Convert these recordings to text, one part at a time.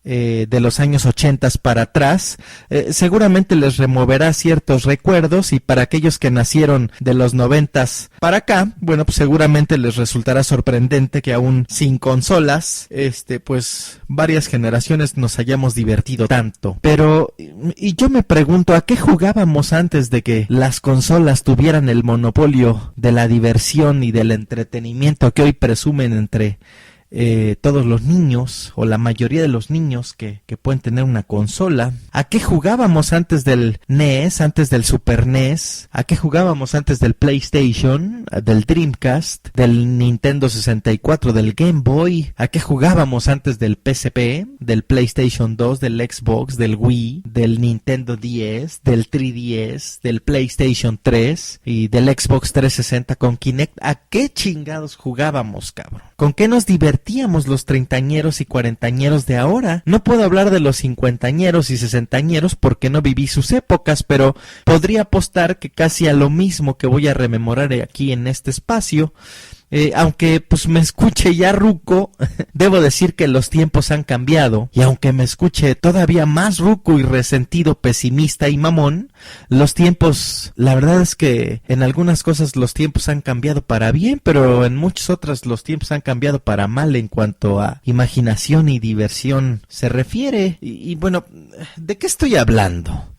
de los años 80 para atrás, seguramente les removerá ciertos recuerdos, y para aquellos que nacieron de los 90 para acá, bueno, pues seguramente les resultará sorprendente que aún sin consolas, pues varias generaciones nos hayamos divertido tanto. Pero, y yo me pregunto, ¿a qué jugábamos antes de que las consolas tuvieran el monopolio de la diversión y del entretenimiento que hoy presumen entre todos los niños, o la mayoría de los niños que pueden tener una consola? ¿A qué jugábamos antes del NES, antes del Super NES? ¿A qué jugábamos antes del PlayStation, del Dreamcast, del Nintendo 64, del Game Boy? ¿A qué jugábamos antes del PSP, del PlayStation 2, del Xbox, del Wii, del Nintendo 10, del 3DS, del PlayStation 3 y del Xbox 360 con Kinect? ¿A qué chingados jugábamos, cabrón? ¿Con qué nos divertíamos los treintañeros y cuarentañeros de ahora? No puedo hablar de los cincuentañeros y sesentañeros porque no viví sus épocas, pero podría apostar que casi a lo mismo que voy a rememorar aquí en este espacio. Aunque pues me escuche ya ruco, debo decir que los tiempos han cambiado, y aunque me escuche todavía más ruco y resentido, pesimista y mamón, los tiempos, la verdad es que en algunas cosas los tiempos han cambiado para bien, pero en muchas otras los tiempos han cambiado para mal en cuanto a imaginación y diversión se refiere. Y bueno, ¿de qué estoy hablando?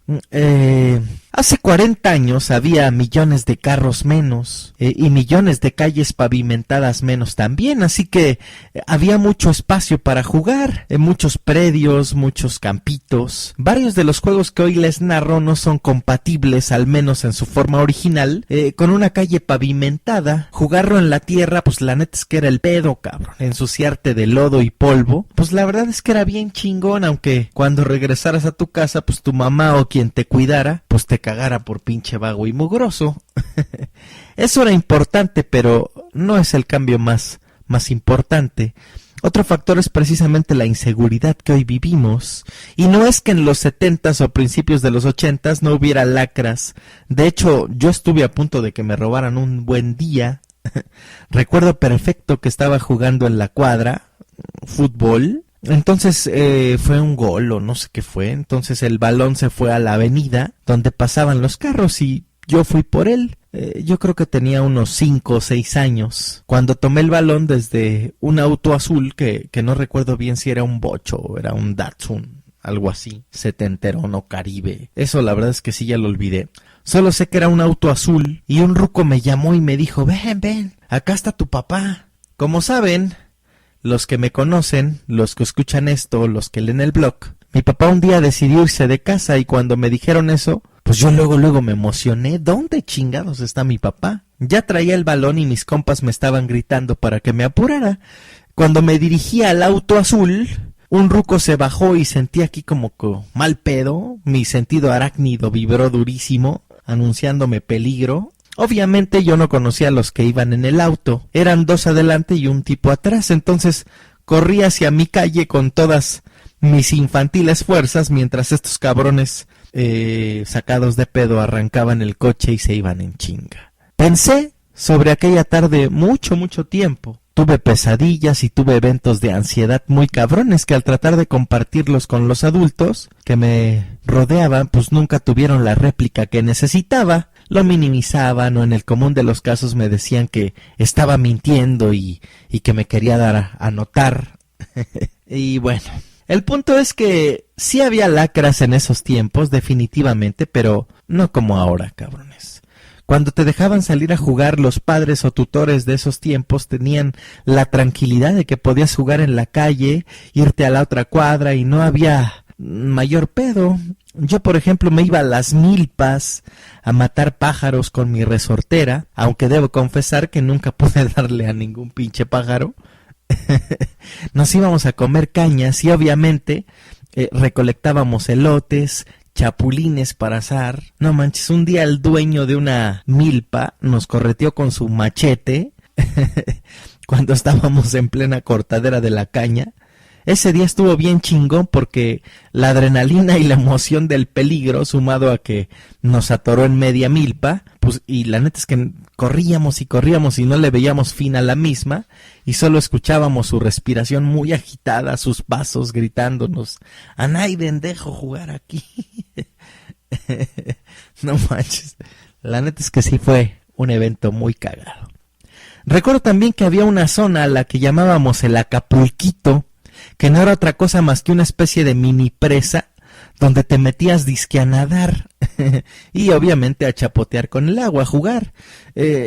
Hace 40 años había millones de carros menos, y millones de calles pavimentadas menos también, así que había mucho espacio para jugar, muchos predios, muchos campitos. Varios de los juegos que hoy les narro no son compatibles, al menos en su forma original, con una calle pavimentada. Jugarlo en la tierra, pues la neta es que era el pedo, cabrón. Ensuciarte de lodo y polvo, pues la verdad es que era bien chingón, aunque cuando regresaras a tu casa, pues tu mamá o quien te cuidara, pues te cagara por pinche vago y mugroso. Eso era importante, pero no es el cambio más importante. Otro factor es precisamente la inseguridad que hoy vivimos. Y no es que en los 70s o principios de los 80s no hubiera lacras. De hecho, yo estuve a punto de que me robaran un buen día. Recuerdo perfecto que estaba jugando en la cuadra, fútbol. Entonces fue un gol o no sé qué fue. Entonces el balón se fue a la avenida donde pasaban los carros y yo fui por él. Yo creo que tenía unos 5 o 6 años cuando tomé el balón desde un auto azul que no recuerdo bien si era un Bocho o era un Datsun, algo así, setenterón o Caribe. Eso la verdad es que sí, ya lo olvidé. Solo sé que era un auto azul y un ruco me llamó y me dijo: ven, acá está tu papá. Como saben, los que me conocen, los que escuchan esto, los que leen el blog, mi papá un día decidió irse de casa y cuando me dijeron eso, pues yo luego me emocioné. ¿Dónde chingados está mi papá? Ya traía el balón y mis compas me estaban gritando para que me apurara. Cuando me dirigía al auto azul, un ruco se bajó y sentí aquí como que mal pedo. Mi sentido arácnido vibró durísimo, anunciándome peligro. Obviamente yo no conocía a los que iban en el auto. Eran 2 adelante y un tipo atrás. Entonces corrí hacia mi calle con todas mis infantiles fuerzas mientras estos cabrones sacados de pedo arrancaban el coche y se iban en chinga. Pensé sobre aquella tarde mucho tiempo. Tuve pesadillas y tuve eventos de ansiedad muy cabrones que al tratar de compartirlos con los adultos que me rodeaban, pues nunca tuvieron la réplica que necesitaba. Lo minimizaban o en el común de los casos me decían que estaba mintiendo y que me quería dar a notar. Y bueno, el punto es que sí había lacras en esos tiempos, definitivamente, pero no como ahora, cabrones. Cuando te dejaban salir a jugar, los padres o tutores de esos tiempos tenían la tranquilidad de que podías jugar en la calle, irte a la otra cuadra y no había mayor pedo. Yo, por ejemplo, me iba a las milpas a matar pájaros con mi resortera, aunque debo confesar que nunca pude darle a ningún pinche pájaro. Nos íbamos a comer cañas y obviamente recolectábamos elotes, chapulines para asar. No manches, un día el dueño de una milpa nos correteó con su machete cuando estábamos en plena cortadera de la caña. ese día estuvo bien chingón porque la adrenalina y la emoción del peligro, sumado a que nos atoró en media milpa, pues, y la neta es que corríamos y no le veíamos fin a la misma, y solo escuchábamos su respiración muy agitada, sus pasos gritándonos: a Naiden dejo jugar aquí. No manches, la neta es que sí fue un evento muy cagado. Recuerdo también que había una zona a la que llamábamos el Acapulquito, que no era otra cosa más que una especie de mini presa, donde te metías disque a nadar y obviamente a chapotear con el agua, a jugar.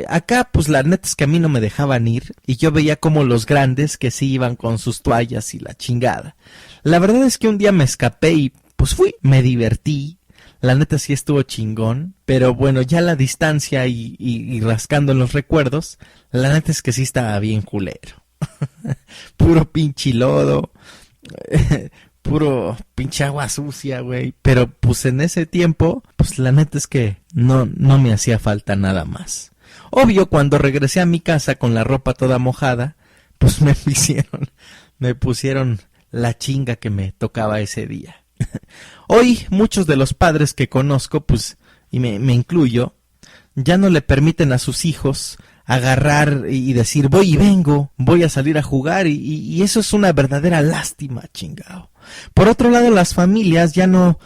Acá pues la neta es que a mí no me dejaban ir, y yo veía como los grandes que sí iban con sus toallas y la chingada. La verdad es que un día me escapé y pues fui, me divertí. La neta sí estuvo chingón, pero bueno, ya a la distancia y rascando en los recuerdos, la neta es que sí estaba bien culero. Puro pinche lodo, puro pinche agua sucia, güey. Pero pues en ese tiempo, pues la neta es que no me hacía falta nada más. Obvio, cuando regresé a mi casa con la ropa toda mojada, pues me pusieron la chinga que me tocaba ese día. Hoy muchos de los padres que conozco, pues, y me incluyo, ya no le permiten a sus hijos agarrar y decir voy y vengo, voy a salir a jugar, y eso es una verdadera lástima, chingao. Por otro lado, las familias ya no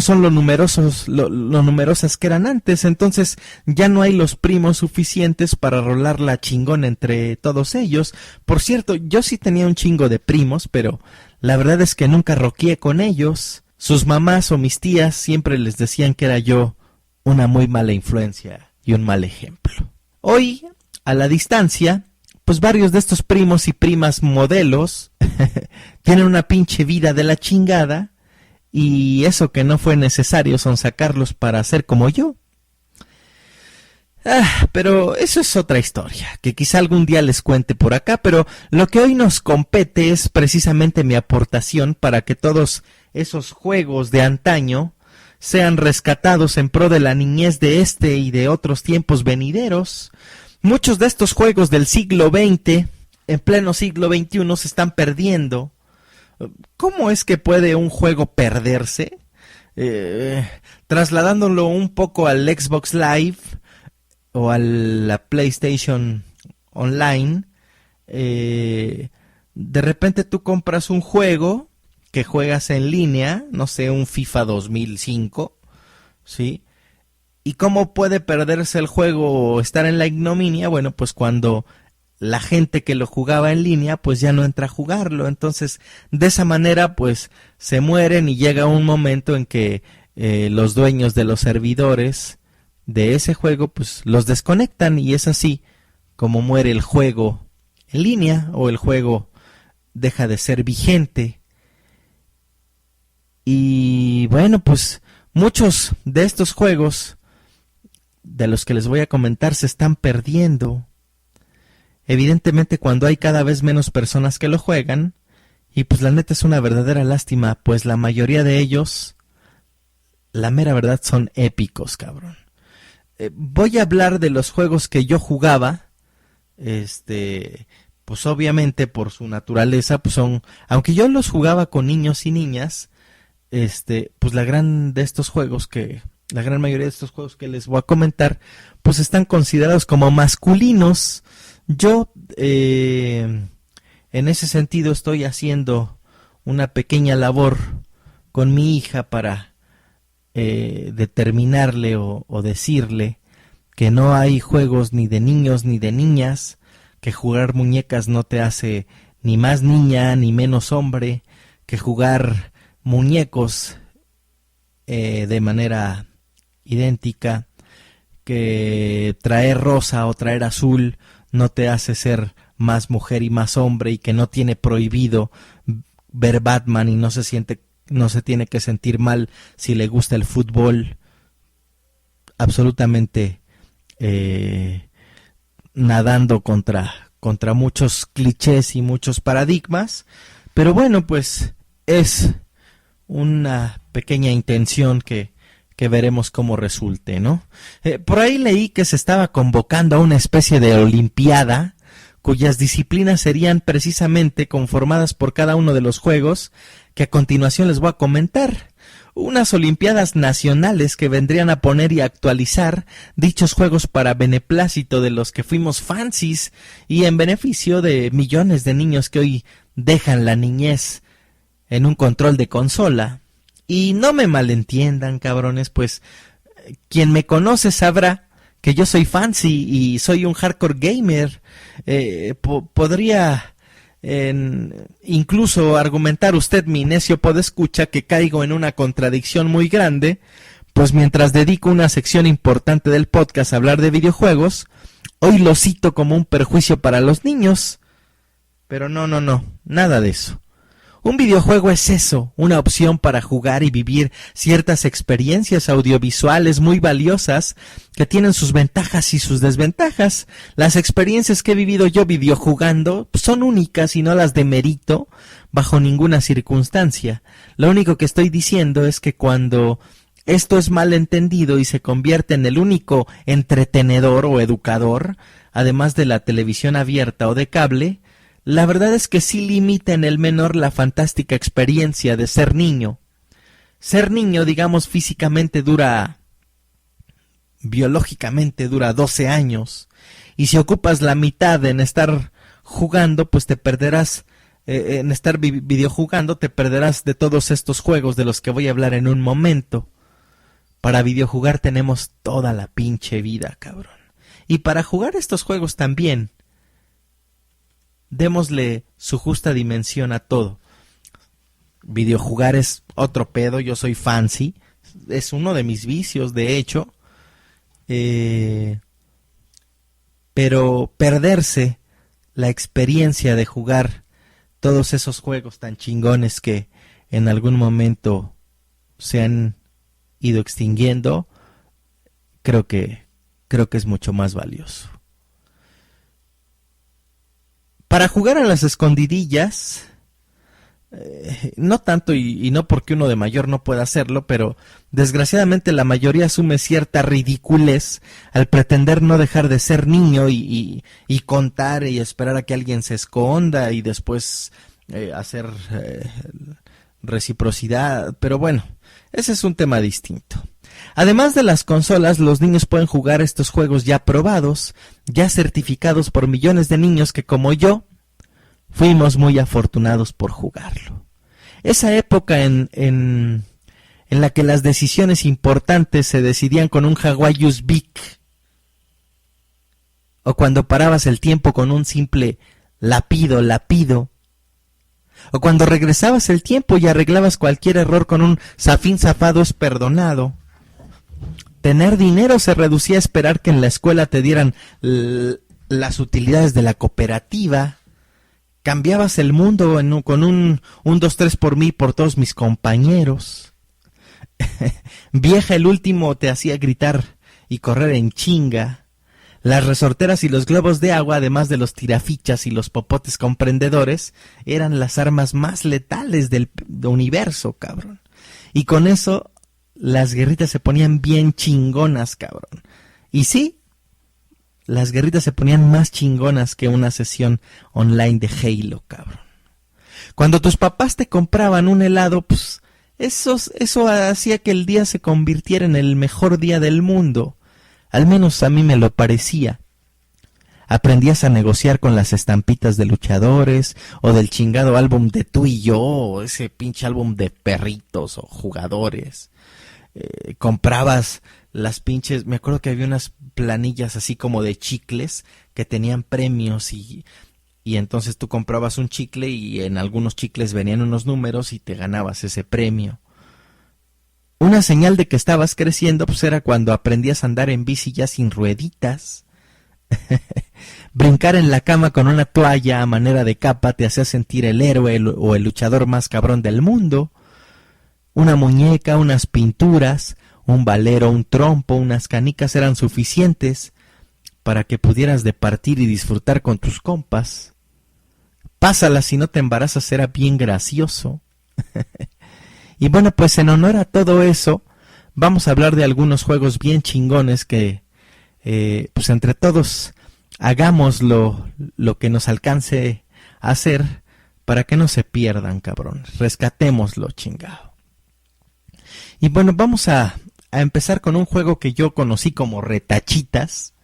son lo numerosas que eran antes, entonces ya no hay los primos suficientes para rolar la chingón entre todos ellos. Por cierto, yo sí tenía un chingo de primos, pero la verdad es que nunca roqueé con ellos. Sus mamás o mis tías siempre les decían que era yo una muy mala influencia y un mal ejemplo. Hoy, a la distancia, pues varios de estos primos y primas modelos tienen una pinche vida de la chingada, y eso que no fue necesario sonsacarlos para ser como yo. Pero eso es otra historia, que quizá algún día les cuente por acá, pero lo que hoy nos compete es precisamente mi aportación para que todos esos juegos de antaño sean rescatados en pro de la niñez de este y de otros tiempos venideros. Muchos de estos juegos del siglo XX, en pleno siglo XXI, se están perdiendo. ¿Cómo es que puede un juego perderse? Trasladándolo un poco al Xbox Live o a la PlayStation Online, de repente tú compras un juego que juegas en línea, no sé, un FIFA 2005, ¿sí? ¿Y cómo puede perderse el juego o estar en la ignominia? Bueno, pues cuando la gente que lo jugaba en línea, pues ya no entra a jugarlo. Entonces, de esa manera, pues se mueren, y llega un momento en que los dueños de los servidores de ese juego, pues los desconectan, y es así como muere el juego en línea, o el juego deja de ser vigente. Y bueno, pues muchos de estos juegos de los que les voy a comentar se están perdiendo. Evidentemente, cuando hay cada vez menos personas que lo juegan, y pues la neta es una verdadera lástima, pues la mayoría de ellos, la mera verdad, son épicos, cabrón. Voy a hablar de los juegos que yo jugaba, pues obviamente por su naturaleza, pues aunque yo los jugaba con niños y niñas, pues la gran mayoría de estos juegos que les voy a comentar, pues están considerados como masculinos. Yo, en ese sentido, estoy haciendo una pequeña labor con mi hija para determinarle o decirle que no hay juegos ni de niños ni de niñas, que jugar muñecas no te hace ni más niña ni menos hombre, que jugar muñecos de manera idéntica, que traer rosa o traer azul no te hace ser más mujer y más hombre, y que no tiene prohibido ver Batman y no se tiene que sentir mal si le gusta el fútbol. Absolutamente nadando contra muchos clichés y muchos paradigmas, pero bueno, pues es una pequeña intención que veremos cómo resulte, ¿no? Por ahí leí que se estaba convocando a una especie de olimpiada cuyas disciplinas serían precisamente conformadas por cada uno de los juegos que a continuación les voy a comentar. Unas Olimpiadas Nacionales que vendrían a poner y actualizar dichos juegos para beneplácito de los que fuimos fancies y en beneficio de millones de niños que hoy dejan la niñez en un control de consola. Y no me malentiendan, cabrones, pues quien me conoce sabrá que yo soy fancy y soy un hardcore gamer. Podría incluso argumentar usted, mi necio podescucha, que caigo en una contradicción muy grande, pues mientras dedico una sección importante del podcast a hablar de videojuegos, hoy lo cito como un perjuicio para los niños. Pero no, nada de eso. Un videojuego es eso, una opción para jugar y vivir ciertas experiencias audiovisuales muy valiosas que tienen sus ventajas y sus desventajas. Las experiencias que he vivido yo videojugando son únicas y no las demerito bajo ninguna circunstancia. Lo único que estoy diciendo es que cuando esto es mal entendido y se convierte en el único entretenedor o educador, además de la televisión abierta o de cable, la verdad es que sí limita en el menor la fantástica experiencia de ser niño. Ser niño, digamos, biológicamente dura 12 años. Y si ocupas la mitad en estar jugando, pues te perderás, en estar videojugando, te perderás de todos estos juegos de los que voy a hablar en un momento. Para videojugar tenemos toda la pinche vida, cabrón. Y para jugar estos juegos también, démosle su justa dimensión a todo. Videojugar es otro pedo, yo soy fancy, es uno de mis vicios, de hecho, pero perderse la experiencia de jugar todos esos juegos tan chingones que en algún momento se han ido extinguiendo, creo que es mucho más valioso. Para jugar a las escondidillas, no tanto y no porque uno de mayor no pueda hacerlo, pero desgraciadamente la mayoría asume cierta ridiculez al pretender no dejar de ser niño y contar y esperar a que alguien se esconda y después hacer reciprocidad, pero bueno, ese es un tema distinto. Además de las consolas, los niños pueden jugar estos juegos ya probados, ya certificados por millones de niños que, como yo, fuimos muy afortunados por jugarlo. Esa época en la que las decisiones importantes se decidían con un Hawaiius Vic, o cuando parabas el tiempo con un simple lapido, o cuando regresabas el tiempo y arreglabas cualquier error con un zafín zafado es perdonado. Tener dinero se reducía a esperar que en la escuela te dieran las utilidades de la cooperativa. Cambiabas el mundo con un 2-3 por mí y por todos mis compañeros. Vieja el último te hacía gritar y correr en chinga. Las resorteras y los globos de agua, además de los tirafichas y los popotes comprendedores, eran las armas más letales del universo, cabrón. Y con eso las guerritas se ponían bien chingonas, cabrón. Y sí, las guerritas se ponían más chingonas que una sesión online de Halo, cabrón. Cuando tus papás te compraban un helado, pues eso hacía que el día se convirtiera en el mejor día del mundo. Al menos a mí me lo parecía. Aprendías a negociar con las estampitas de luchadores, o del chingado álbum de Tú y Yo, o ese pinche álbum de perritos o jugadores. Comprabas las pinches, me acuerdo que había unas planillas así como de chicles que tenían premios y entonces tú comprabas un chicle y en algunos chicles venían unos números y te ganabas ese premio. Una señal de que estabas creciendo pues era cuando aprendías a andar en bici ya sin rueditas. Brincar en la cama con una toalla a manera de capa te hacía sentir el héroe o el luchador más cabrón del mundo. Una muñeca, unas pinturas, un valero, un trompo, unas canicas eran suficientes para que pudieras departir y disfrutar con tus compas. Pásalas si no te embarazas, era bien gracioso. Y bueno, pues en honor a todo eso, vamos a hablar de algunos juegos bien chingones que, pues entre todos hagamos lo que nos alcance a hacer para que no se pierdan, cabrones. Rescatémoslo, chingado. Y bueno, vamos a empezar con un juego que yo conocí como retachitas.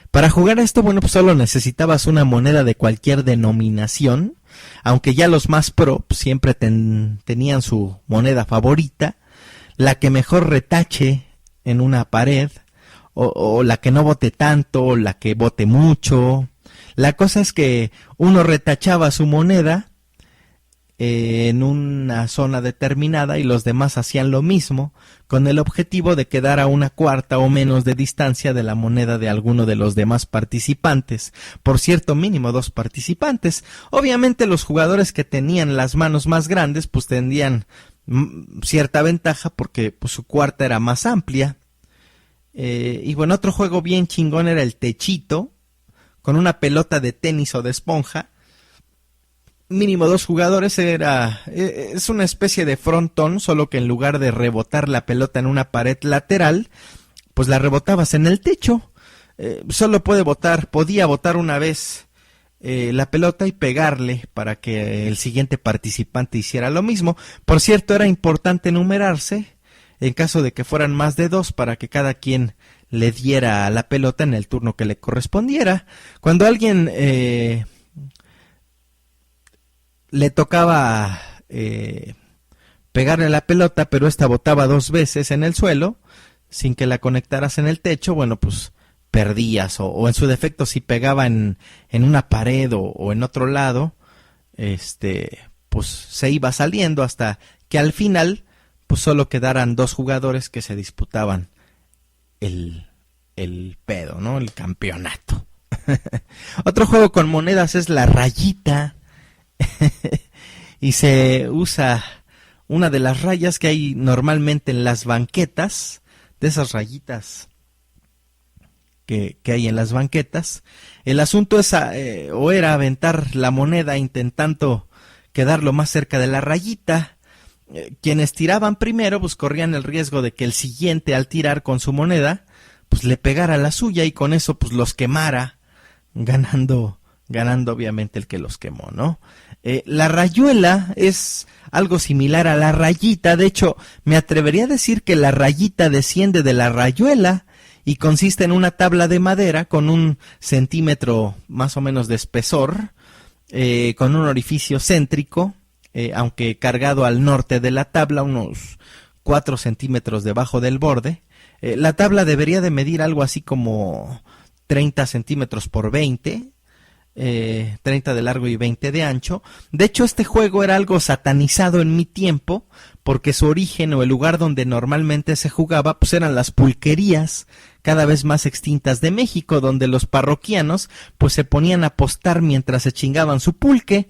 Para jugar a esto, bueno, pues solo necesitabas una moneda de cualquier denominación, aunque ya los más pro pues, siempre tenían su moneda favorita, la que mejor retache en una pared, o la que no bote tanto, o la que bote mucho. La cosa es que uno retachaba su moneda en una zona determinada y los demás hacían lo mismo, con el objetivo de quedar a una cuarta o menos de distancia de la moneda de alguno de los demás participantes. Por cierto, mínimo 2 participantes. Obviamente los jugadores que tenían las manos más grandes pues tendrían cierta ventaja porque pues, su cuarta era más amplia. Y bueno, otro juego bien chingón era el techito, con una pelota de tenis o de esponja. Mínimo 2 jugadores, es una especie de frontón, solo que en lugar de rebotar la pelota en una pared lateral, pues la rebotabas en el techo. Solo podía botar una vez la pelota y pegarle para que el siguiente participante hiciera lo mismo. Por cierto, era importante numerarse en caso de que fueran más de 2 para que cada quien le diera la pelota en el turno que le correspondiera. Cuando alguien le tocaba pegarle la pelota, pero esta botaba 2 veces en el suelo, sin que la conectaras en el techo, bueno, pues perdías, o en su defecto si pegaba en una pared o en otro lado, pues se iba saliendo hasta que al final, pues solo quedaran 2 jugadores que se disputaban el pedo, ¿no? El campeonato. Otro juego con monedas es la rayita. Y se usa una de las rayas que hay normalmente en las banquetas, de esas rayitas que hay en las banquetas. El asunto es era aventar la moneda intentando quedar lo más cerca de la rayita. Quienes tiraban primero pues corrían el riesgo de que el siguiente al tirar con su moneda pues le pegara la suya y con eso pues los quemara, ganando obviamente el que los quemó, ¿no? La rayuela es algo similar a la rayita. De hecho, me atrevería a decir que la rayita desciende de la rayuela y consiste en una tabla de madera con 1 centímetro más o menos de espesor, con un orificio céntrico, aunque cargado al norte de la tabla, unos 4 centímetros debajo del borde. La tabla debería de medir algo así como 30 centímetros por 20, 30 de largo y 20 de ancho. De hecho, este juego era algo satanizado en mi tiempo, porque su origen o el lugar donde normalmente se jugaba, pues eran las pulquerías, cada vez más extintas de México, donde los parroquianos, pues se ponían a apostar mientras se chingaban su pulque.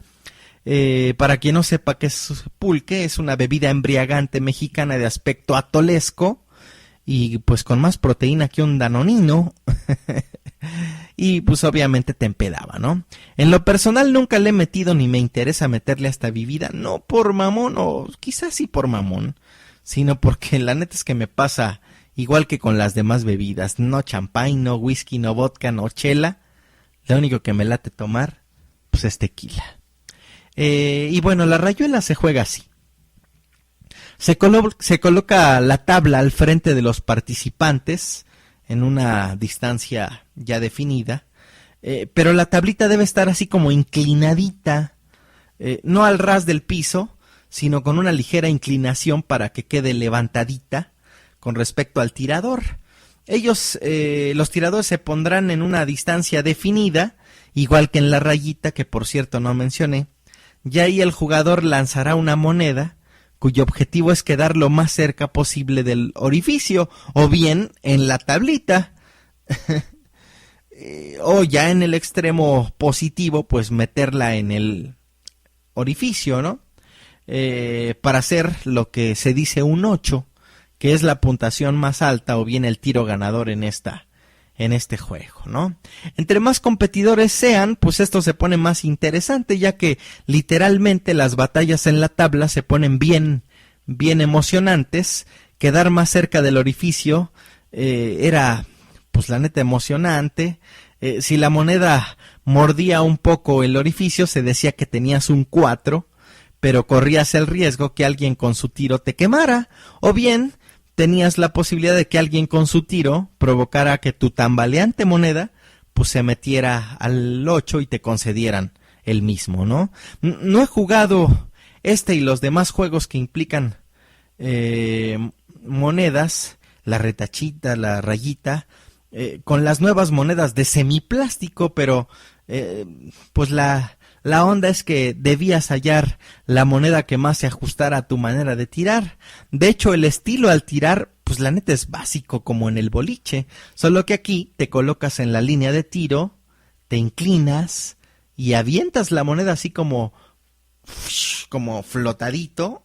Para quien no sepa qué es pulque, es una bebida embriagante mexicana de aspecto atolesco, y pues con más proteína que un danonino. Y pues obviamente te empedaba, ¿no? En lo personal nunca le he metido ni me interesa meterle a esta bebida, no por mamón, o quizás sí por mamón, sino porque la neta es que me pasa igual que con las demás bebidas. No champagne, no whisky, no vodka, no chela. Lo único que me late tomar pues es tequila. Y bueno, la rayuela se juega así. Se coloca la tabla al frente de los participantes en una distancia ya definida, pero la tablita debe estar así como inclinadita, no al ras del piso, sino con una ligera inclinación para que quede levantadita con respecto al tirador. Los tiradores se pondrán en una distancia definida, igual que en la rayita, que por cierto no mencioné, y ahí el jugador lanzará una moneda cuyo objetivo es quedar lo más cerca posible del orificio, o bien en la tablita, o ya en el extremo positivo, pues meterla en el orificio, ¿no? Para hacer lo que se dice un 8, que es la puntuación más alta, o bien el tiro ganador en este juego, ¿no? Entre más competidores sean, pues esto se pone más interesante, ya que literalmente las batallas en la tabla se ponen bien emocionantes. Quedar más cerca del orificio era, pues la neta, emocionante. Si la moneda mordía un poco el orificio, se decía que tenías un 4, pero corrías el riesgo que alguien con su tiro te quemara, o bien tenías la posibilidad de que alguien con su tiro provocara que tu tambaleante moneda pues se metiera al 8 y te concedieran el mismo, ¿no? No he jugado este y los demás juegos que implican monedas, la retachita, la rayita, con las nuevas monedas de semiplástico, pero pues la onda es que debías hallar la moneda que más se ajustara a tu manera de tirar. De hecho, el estilo al tirar, pues la neta es básico como en el boliche, solo que aquí te colocas en la línea de tiro, te inclinas y avientas la moneda así como flotadito,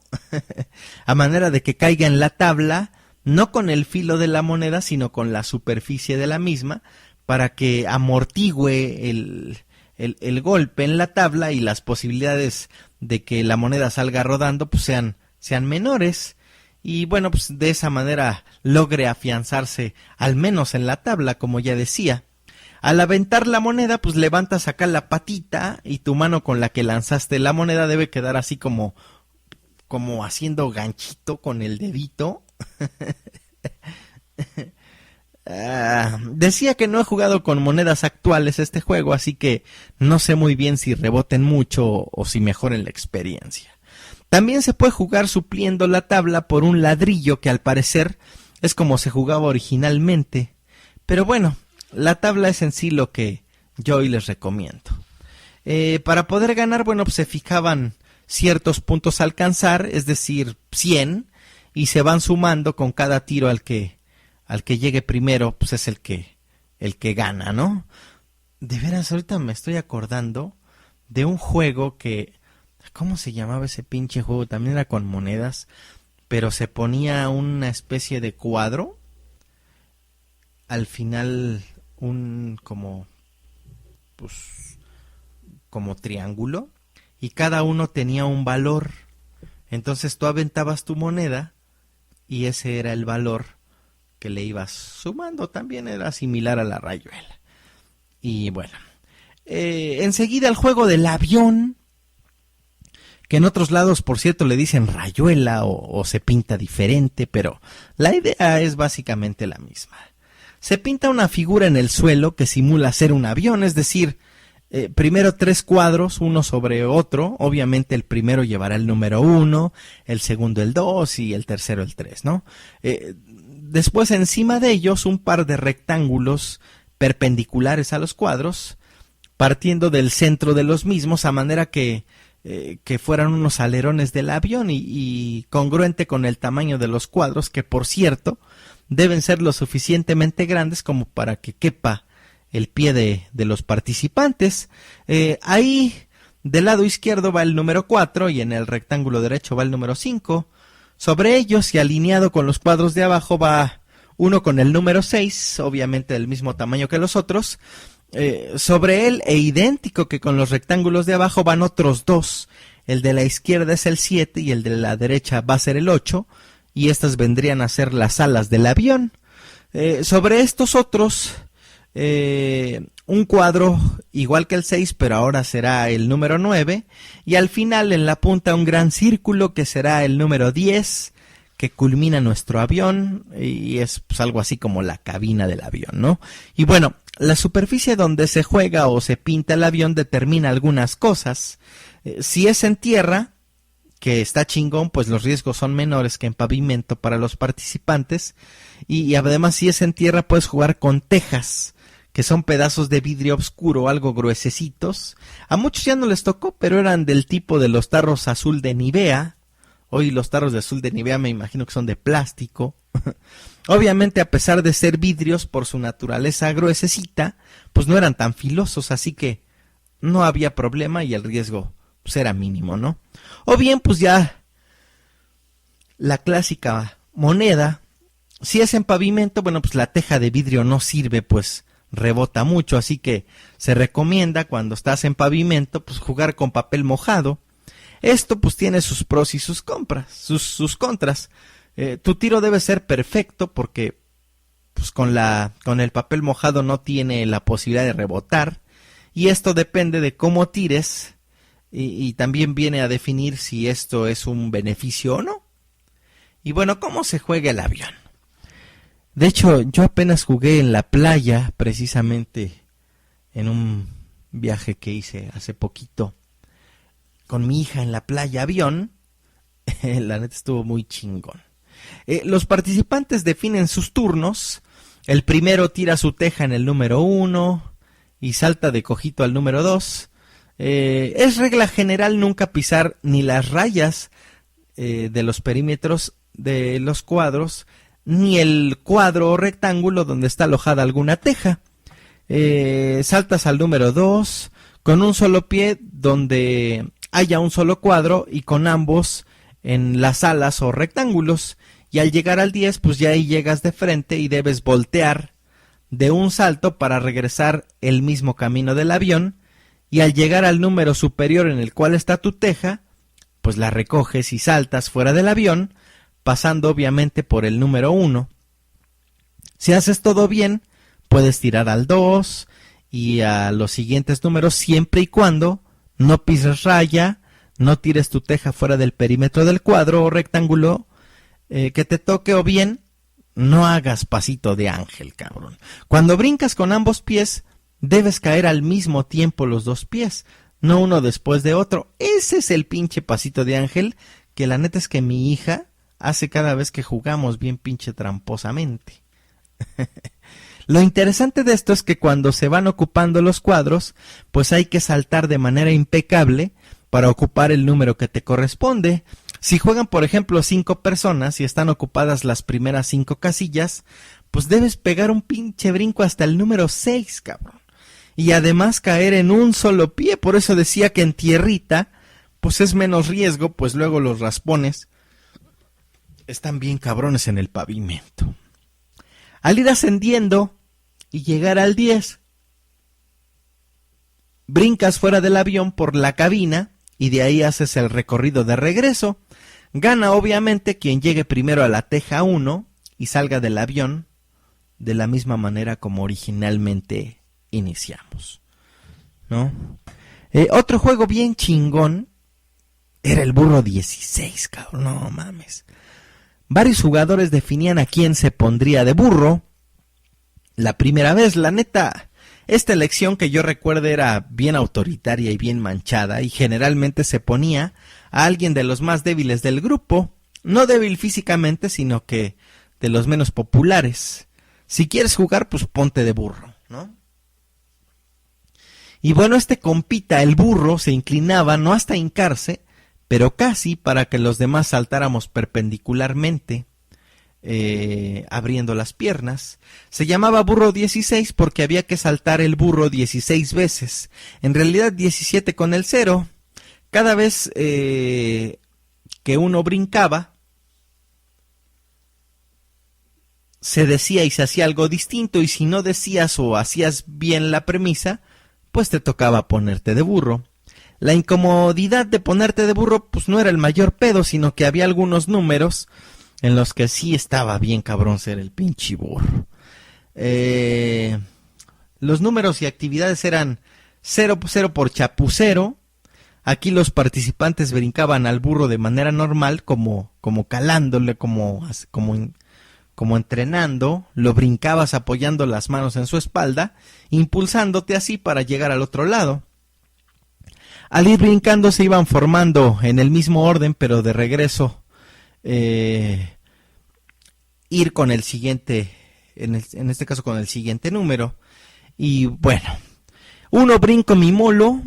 a manera de que caiga en la tabla, no con el filo de la moneda, sino con la superficie de la misma, para que amortigüe el golpe en la tabla y las posibilidades de que la moneda salga rodando pues sean menores. Y bueno, pues de esa manera logre afianzarse al menos en la tabla, como ya decía. Al aventar la moneda, pues levantas acá la patita y tu mano con la que lanzaste la moneda debe quedar así como haciendo ganchito con el dedito. Decía que no he jugado con monedas actuales este juego, así que no sé muy bien si reboten mucho o si mejoren la experiencia. También se puede jugar supliendo la tabla por un ladrillo que al parecer es como se jugaba originalmente. Pero bueno, la tabla es en sí lo que yo hoy les recomiendo. Para poder ganar, bueno, pues se fijaban ciertos puntos a alcanzar, es decir, 100, y se van sumando con cada tiro al que llegue primero, pues es el que gana, ¿no? De veras, ahorita me estoy acordando de un juego que, ¿cómo se llamaba ese pinche juego? También era con monedas, pero se ponía una especie de cuadro, al final como triángulo, y cada uno tenía un valor. Entonces tú aventabas tu moneda y ese era el valor que le ibas sumando. También era similar a la rayuela. Y bueno, enseguida el juego del avión, que en otros lados por cierto le dicen rayuela o se pinta diferente, pero la idea es básicamente la misma. Se pinta una figura en el suelo que simula ser un avión, es decir, primero 3 cuadros, uno sobre otro. Obviamente el primero llevará el número 1, el segundo el 2 y el tercero el 3, ¿no? Después encima de ellos un par de rectángulos perpendiculares a los cuadros, partiendo del centro de los mismos, a manera que fueran unos alerones del avión y congruente con el tamaño de los cuadros, que por cierto deben ser lo suficientemente grandes como para que quepa el pie de los participantes. Ahí del lado izquierdo va el número 4 y en el rectángulo derecho va el número 5. Sobre ellos y alineado con los cuadros de abajo va uno con el número 6, obviamente del mismo tamaño que los otros. Sobre él e idéntico que con los rectángulos de abajo van otros 2. El de la izquierda es el 7 y el de la derecha va a ser el 8. Y estas vendrían a ser las alas del avión. Sobre estos otros, un cuadro igual que el 6, pero ahora será el número 9. Y al final, en la punta, un gran círculo que será el número 10, que culmina nuestro avión. Y es pues algo así como la cabina del avión, ¿no? Y bueno, la superficie donde se juega o se pinta el avión determina algunas cosas. Si es en tierra, que está chingón, pues los riesgos son menores que en pavimento para los participantes, y además si es en tierra puedes jugar con tejas, que son pedazos de vidrio oscuro, algo gruesecitos. A muchos ya no les tocó, pero eran del tipo de los tarros azul de Nivea. Hoy los tarros de azul de Nivea me imagino que son de plástico. Obviamente, a pesar de ser vidrios por su naturaleza gruesecita, pues no eran tan filosos, así que no había problema y el riesgo pues era mínimo, ¿no? O bien, pues ya la clásica moneda, si es en pavimento, bueno, pues la teja de vidrio no sirve, pues rebota mucho, así que se recomienda cuando estás en pavimento, pues jugar con papel mojado. Esto pues tiene sus pros y sus contras. Tu tiro debe ser perfecto porque pues con el papel mojado no tiene la posibilidad de rebotar, y esto depende de cómo tires, y también viene a definir si esto es un beneficio o no. Y bueno, ¿cómo se juega el avión? De hecho, yo apenas jugué en la playa, precisamente en un viaje que hice hace poquito con mi hija en la playa avión. La neta estuvo muy chingón. Los participantes definen sus turnos. El primero tira su teja en el número 1 y salta de cojito al número 2. Es regla general nunca pisar ni las rayas de los perímetros de los cuadros, ni el cuadro o rectángulo donde está alojada alguna teja. Saltas al número 2 con un solo pie donde haya un solo cuadro y con ambos en las alas o rectángulos, y al llegar al 10 pues ya ahí llegas de frente y debes voltear de un salto para regresar el mismo camino del avión, y al llegar al número superior en el cual está tu teja, pues la recoges y saltas fuera del avión, pasando obviamente por el número 1. Si haces todo bien, puedes tirar al 2 y a los siguientes números, siempre y cuando no pises raya, no tires tu teja fuera del perímetro del cuadro o rectángulo que te toque, o bien no hagas pasito de ángel, cabrón. Cuando brincas con ambos pies, debes caer al mismo tiempo los dos pies, no uno después de otro. Ese es el pinche pasito de ángel que la neta es que mi hija hace cada vez que jugamos bien pinche tramposamente. Lo interesante de esto es que cuando se van ocupando los cuadros, pues hay que saltar de manera impecable para ocupar el número que te corresponde. Si juegan, por ejemplo, 5 personas y están ocupadas las primeras 5 casillas, pues debes pegar un pinche brinco hasta el número 6, cabrón. Y además caer en un solo pie. Por eso decía que en tierrita, pues es menos riesgo, pues luego los raspones están bien cabrones en el pavimento. Al ir ascendiendo y llegar al 10, brincas fuera del avión por la cabina y de ahí haces el recorrido de regreso. Gana obviamente quien llegue primero a la teja 1 y salga del avión de la misma manera como originalmente iniciamos, ¿no? Otro juego bien chingón era el burro 16, cabrón, no mames. Varios jugadores definían a quién se pondría de burro la primera vez. La neta, esta elección que yo recuerdo era bien autoritaria y bien manchada, y generalmente se ponía a alguien de los más débiles del grupo, no débil físicamente, sino que de los menos populares. Si quieres jugar, pues ponte de burro, ¿no? Y bueno, este compita, el burro, se inclinaba no hasta hincarse, pero casi, para que los demás saltáramos perpendicularmente, abriendo las piernas. Se llamaba burro 16 porque había que saltar el burro 16 veces, en realidad 17 con el 0. Cada vez que uno brincaba, se decía y se hacía algo distinto, y si no decías o hacías bien la premisa, pues te tocaba ponerte de burro. La incomodidad de ponerte de burro pues no era el mayor pedo, sino que había algunos números en los que sí estaba bien cabrón ser el pinche burro. Los números y actividades eran 0 por chapucero. Aquí los participantes brincaban al burro de manera normal, como calándole, como entrenando. Lo brincabas apoyando las manos en su espalda, impulsándote así para llegar al otro lado. Al ir brincando se iban formando en el mismo orden, pero de regreso ir con el siguiente, en este caso con el siguiente número. Y bueno, uno brinco mi mulo,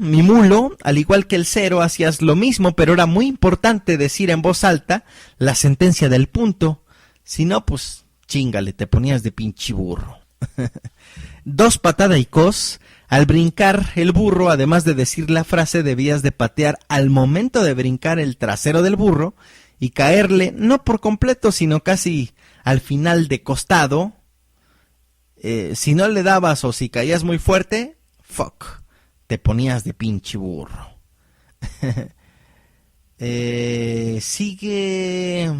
al igual que el 0 hacías lo mismo, pero era muy importante decir en voz alta la sentencia del punto. Si no, pues chíngale, te ponías de pinche burro. 2 patada y cos. Al brincar el burro, además de decir la frase, debías de patear al momento de brincar el trasero del burro y caerle, no por completo, sino casi al final de costado. Si no le dabas o si caías muy fuerte, fuck, te ponías de pinche burro. Sigue...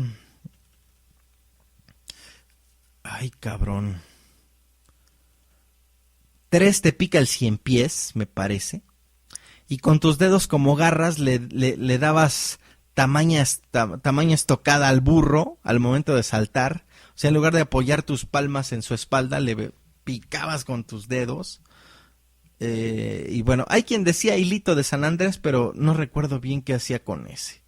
Ay, cabrón. 3 te pica el 100 pies, me parece. Y con tus dedos como garras le dabas tamaña estocada al burro al momento de saltar. O sea, en lugar de apoyar tus palmas en su espalda, le picabas con tus dedos. Y bueno, hay quien decía hilito de San Andrés, pero no recuerdo bien qué hacía con ese.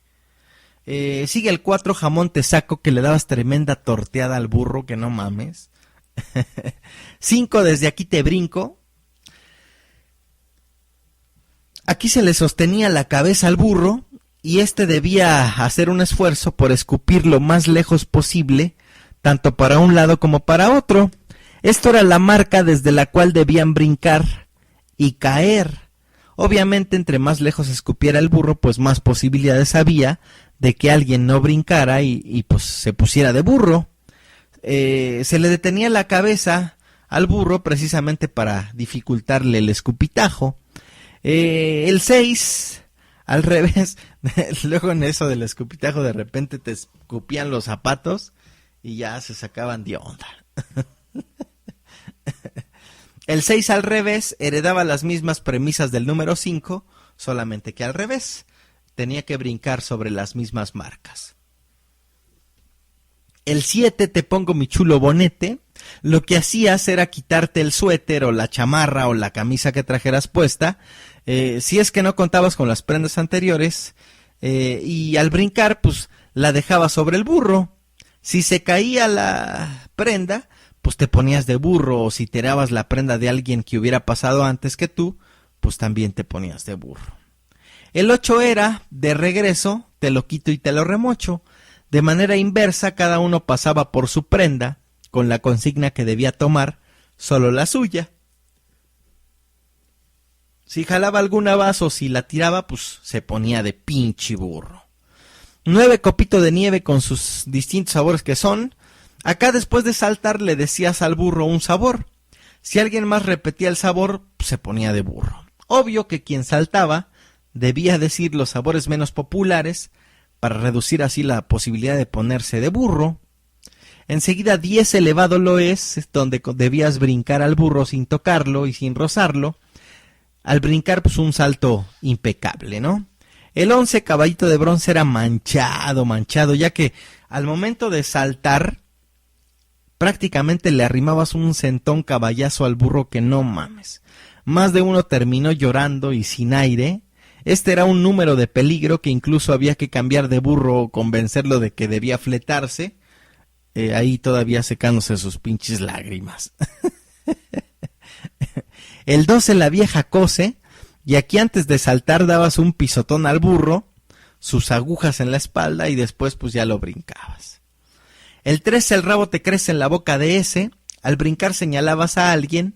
Sigue el 4, jamón te saco, que le dabas tremenda torteada al burro, que no mames. 5, desde aquí te brinco. Aquí se le sostenía la cabeza al burro y este debía hacer un esfuerzo por escupir lo más lejos posible, tanto para un lado como para otro. Esto era la marca desde la cual debían brincar y caer. Obviamente, entre más lejos escupiera el burro, pues más posibilidades había de que alguien no brincara y pues se pusiera de burro. Se le detenía la cabeza al burro precisamente para dificultarle el escupitajo. El 6, al revés, luego en eso del escupitajo de repente te escupían los zapatos y ya se sacaban de onda. El 6 al revés heredaba las mismas premisas del número 5, solamente que al revés. Tenía que brincar sobre las mismas marcas. El 7, te pongo mi chulo bonete. Lo que hacías era quitarte el suéter o la chamarra o la camisa que trajeras puesta, si es que no contabas con las prendas anteriores, y al brincar pues la dejabas sobre el burro. Si se caía la prenda, pues te ponías de burro, o si tirabas la prenda de alguien que hubiera pasado antes que tú, pues también te ponías de burro. El 8 era, de regreso, te lo quito y te lo remocho. De manera inversa, cada uno pasaba por su prenda, con la consigna que debía tomar solo la suya. Si jalaba alguna vaso o si la tiraba, pues se ponía de pinche burro. 9, copito de nieve con sus distintos sabores que son. Acá después de saltar le decías al burro un sabor. Si alguien más repetía el sabor, pues se ponía de burro. Obvio que quien saltaba debía decir los sabores menos populares para reducir así la posibilidad de ponerse de burro. Enseguida 10 elevado lo es donde debías brincar al burro sin tocarlo y sin rozarlo. Al brincar, pues un salto impecable, ¿no? El 11, caballito de bronce, era manchado, ya que al momento de saltar, prácticamente le arrimabas un centón caballazo al burro que no mames. Más de uno terminó llorando y sin aire. Este era un número de peligro que incluso había que cambiar de burro o convencerlo de que debía fletarse. Ahí todavía secándose sus pinches lágrimas. El 12, la vieja cose, y aquí antes de saltar dabas un pisotón al burro, sus agujas en la espalda y después pues ya lo brincabas. El 13, el rabo te crece en la boca de ese, al brincar señalabas a alguien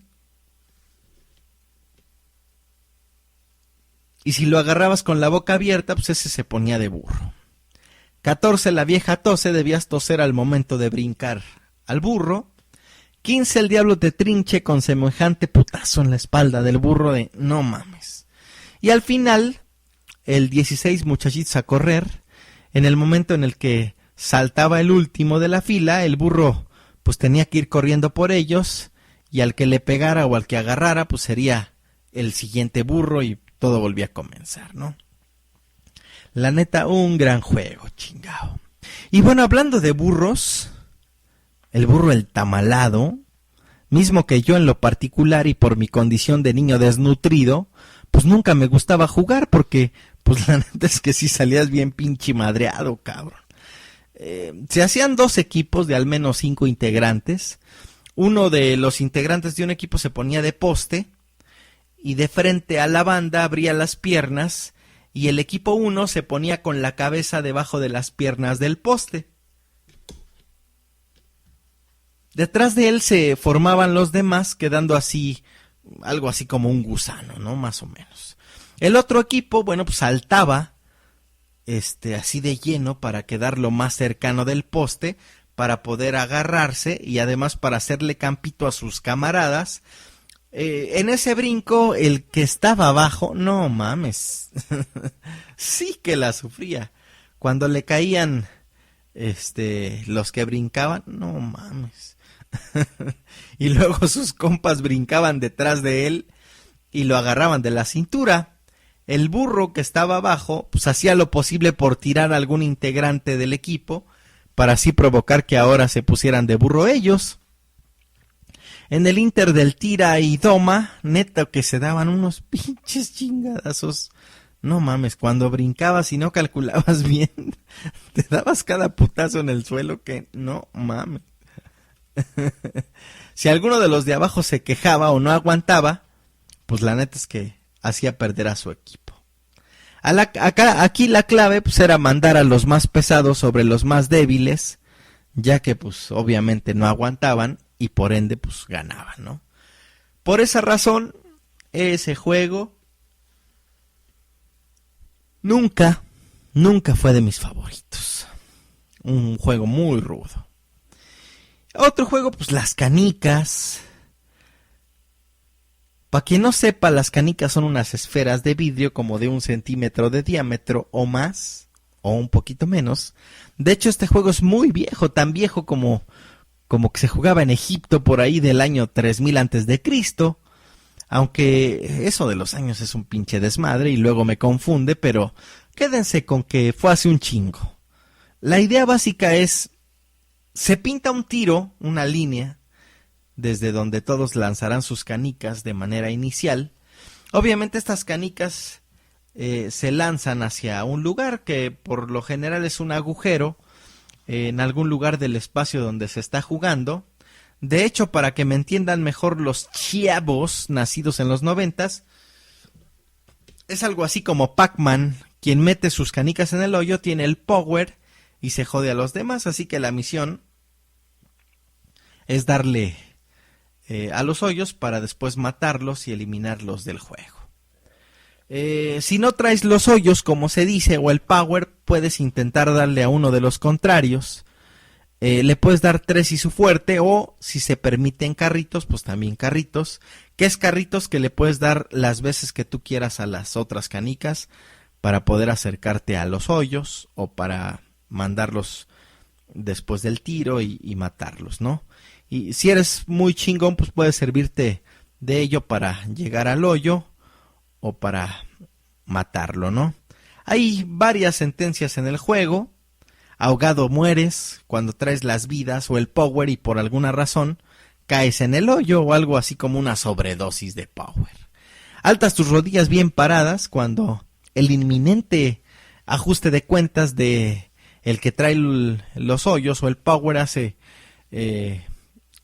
y si lo agarrabas con la boca abierta, pues ese se ponía de burro. 14, la vieja tose, debías toser al momento de brincar al burro. 15, el diablo te trinche con semejante putazo en la espalda del burro de no mames. Y al final, el 16, muchachitos a correr. En el momento en el que saltaba el último de la fila, el burro pues tenía que ir corriendo por ellos, y al que le pegara o al que agarrara pues sería el siguiente burro y todo volvía a comenzar, ¿no? La neta, un gran juego, chingao. Y bueno, hablando de burros, el burro el tamalado, mismo que yo en lo particular y por mi condición de niño desnutrido, pues nunca me gustaba jugar porque, pues la neta es que sí salías bien pinche madreado, cabrón. Se hacían 2 equipos de al menos 5 integrantes. Uno de los integrantes de un equipo se ponía de poste y de frente a la banda abría las piernas y el equipo 1 se ponía con la cabeza debajo de las piernas del poste. Detrás de él se formaban los demás, quedando así, algo así como un gusano, ¿no? Más o menos. El otro equipo, bueno, pues saltaba, así de lleno para quedar lo más cercano del poste, para poder agarrarse y además para hacerle campito a sus camaradas. En ese brinco, el que estaba abajo, no mames, sí que la sufría. Cuando le caían, los que brincaban, no mames. Y luego sus compas brincaban detrás de él y lo agarraban de la cintura. El burro que estaba abajo pues hacía lo posible por tirar a algún integrante del equipo para así provocar que ahora se pusieran de burro ellos. En el inter del tira y toma, neta que se daban unos pinches chingadazos. No mames, cuando brincabas y no calculabas bien, te dabas cada putazo en el suelo que no mames. Si alguno de los de abajo se quejaba o no aguantaba, pues la neta es que hacía perder a su equipo. Aquí la clave pues era mandar a los más pesados sobre los más débiles, ya que pues obviamente no aguantaban y por ende pues ganaban, ¿no? Por esa razón, ese juego nunca fue de mis favoritos. Un juego muy rudo. Otro juego, pues las canicas. Para quien no sepa, las canicas son unas esferas de vidrio como de 1 centímetro de diámetro o más, o un poquito menos. De hecho, este juego es muy viejo, tan viejo como que se jugaba en Egipto por ahí del año 3000 antes de Cristo. Aunque eso de los años es un pinche desmadre y luego me confunde, pero quédense con que fue hace un chingo. La idea básica es, se pinta un tiro, una línea, desde donde todos lanzarán sus canicas de manera inicial. Obviamente estas canicas se lanzan hacia un lugar que por lo general es un agujero, en algún lugar del espacio donde se está jugando. De hecho, para que me entiendan mejor los chavos nacidos en los 90s, es algo así como Pac-Man. Quien mete sus canicas en el hoyo tiene el power y se jode a los demás, así que la misión es darle a los hoyos para después matarlos y eliminarlos del juego. Si no traes los hoyos, como se dice, o el power, puedes intentar darle a uno de los contrarios. Le puedes dar 3 y su fuerte, o si se permiten carritos, pues también carritos. ¿Qué es carritos? Que le puedes dar las veces que tú quieras a las otras canicas para poder acercarte a los hoyos o para mandarlos después del tiro y matarlos, ¿no? Y si eres muy chingón, pues puedes servirte de ello para llegar al hoyo o para matarlo, ¿no? Hay varias sentencias en el juego. Ahogado mueres cuando traes las vidas o el power y por alguna razón caes en el hoyo o algo así como una sobredosis de power. Altas tus rodillas bien paradas cuando el inminente ajuste de cuentas de el que trae los hoyos o el power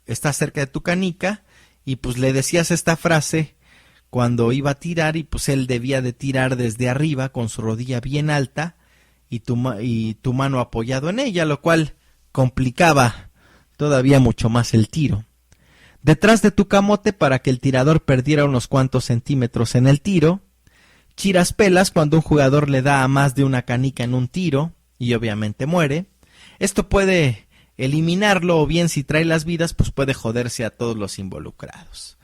está cerca de tu canica y pues le decías esta frase cuando iba a tirar y pues él debía de tirar desde arriba con su rodilla bien alta y tu mano apoyado en ella, lo cual complicaba todavía mucho más el tiro. Detrás de tu camote para que el tirador perdiera unos cuantos centímetros en el tiro. Chiraspelas cuando un jugador le da a más de una canica en un tiro y obviamente muere. Esto puede eliminarlo o bien si trae las vidas pues puede joderse a todos los involucrados.